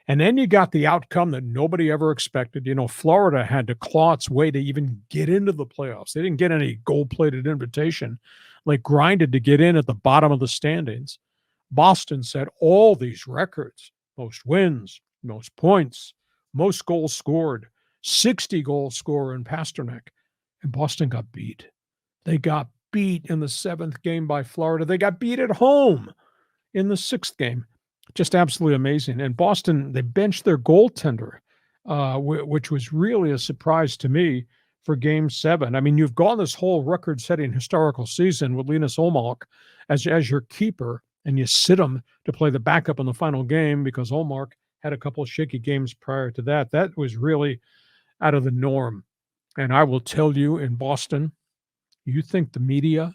And then you got the outcome that nobody ever expected. Florida had to claw its way to even get into the playoffs. They didn't get any gold-plated invitation, like grinded to get in at the bottom of the standings. Boston set all these records: most wins, most points, most goals scored, 60 goals scorer in Pasternak. And Boston got beat. They got beat in the 7th game by Florida. They got beat at home in the 6th game. Just absolutely amazing. And Boston, they benched their goaltender, which was really a surprise to me for Game 7. I mean, you've gone this whole record-setting historical season with Linus Ullmark as your keeper, and you sit him to play the backup in the final game because Ullmark had a couple of shaky games prior to that. That was really out of the norm. And I will tell you, in Boston, you think the media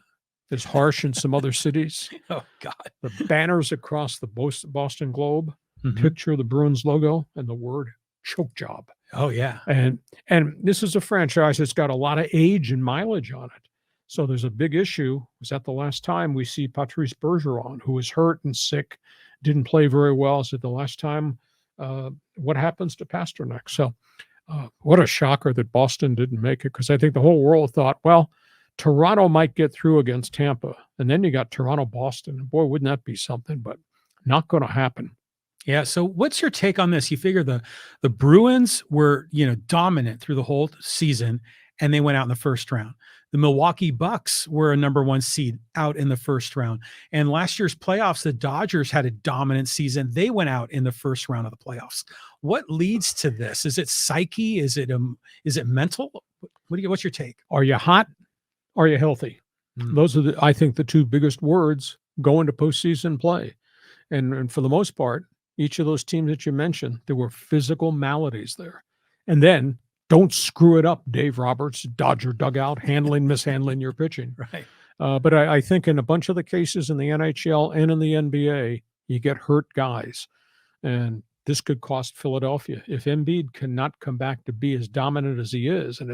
is harsh in some other cities? Oh, God. The banners across the Boston Globe picture the Bruins logo and the word choke job. Oh, yeah. And this is a franchise that's got a lot of age and mileage on it. So there's a big issue. Was that the last time we see Patrice Bergeron, who was hurt and sick, didn't play very well? Is it the last time? What happens to Pasternak? So what a shocker that Boston didn't make it, because I think the whole world thought, well, Toronto might get through against Tampa. And then you got Toronto-Boston. Boy, wouldn't that be something? But not going to happen. Yeah. So what's your take on this? You figure the Bruins were, dominant through the whole season, and they went out in the first round. The Milwaukee Bucks were a number 1 seed out in the first round. And last year's playoffs, the Dodgers had a dominant season. They went out in the first round of the playoffs. What leads to this? Is it psyche? Is it mental? What's your take? Are you hot? Are you healthy? Those are, I think, the 2 biggest words going to postseason play. And for the most part, each of those teams that you mentioned, there were physical maladies there. And then don't screw it up, Dave Roberts, Dodger dugout, mishandling your pitching. Right. But I think in a bunch of the cases in the NHL and in the NBA, you get hurt guys. And this could cost Philadelphia. If Embiid cannot come back to be as dominant as he is, and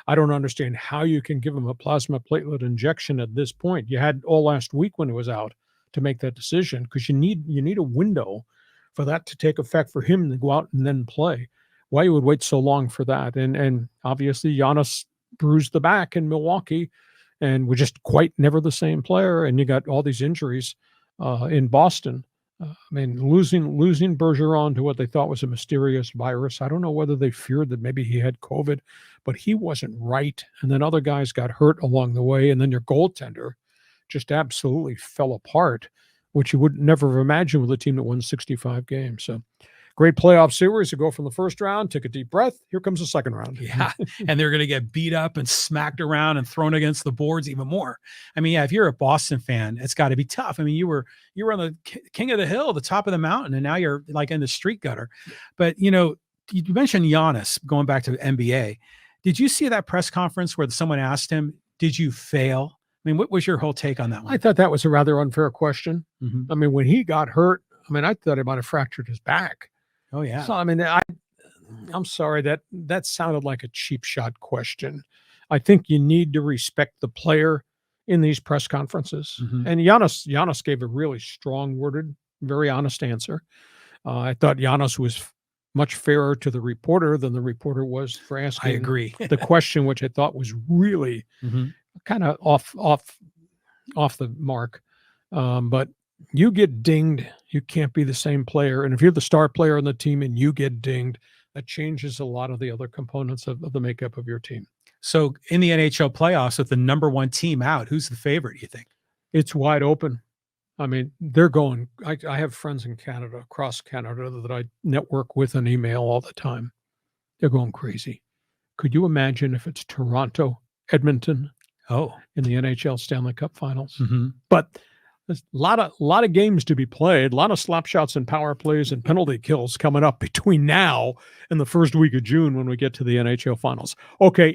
I don't understand how you can give him a plasma platelet injection at this point. You had all last week when it was out to make that decision, because you need a window for that to take effect for him to go out and then play. Why you would wait so long for that? And obviously Giannis bruised the back in Milwaukee and was just quite never the same player. And you got all these injuries in Boston. Losing Bergeron to what they thought was a mysterious virus. I don't know whether they feared that maybe he had COVID, but he wasn't right. And then other guys got hurt along the way. And then your goaltender just absolutely fell apart, which you would never have imagined with a team that won 65 games. So great playoff series to go from the first round, take a deep breath. Here comes the second round. Yeah. And they're going to get beat up and smacked around and thrown against the boards even more. If you're a Boston fan, it's got to be tough. You were on the king of the hill, the top of the mountain, and now you're like in the street gutter. But, you mentioned Giannis, going back to the NBA. Did you see that press conference where someone asked him, did you fail? What was your whole take on that one? I thought that was a rather unfair question. Mm-hmm. When he got hurt, I thought he might have fractured his back. Oh, yeah. So, I'm sorry, that sounded like a cheap shot question. I think you need to respect the player in these press conferences. Mm-hmm. And Giannis gave a really strong-worded, very honest answer. I thought Giannis was much fairer to the reporter than the reporter was for asking I agree. the question, which I thought was really kind of off the mark. But you get dinged, you can't be the same player. And if you're the star player on the team and you get dinged, that changes a lot of the other components of the makeup of your team. So in the NHL playoffs, with the number 1 team out, who's the favorite, you think? It's wide open. They're going, I have friends in Canada, across Canada, that I network with and email all the time. They're going crazy. Could you imagine if it's Toronto, Edmonton, in the NHL Stanley Cup Finals? Mm-hmm. But there's a lot of games to be played, a lot of slap shots and power plays and penalty kills coming up between now and the first week of June when we get to the NHL Finals. Okay.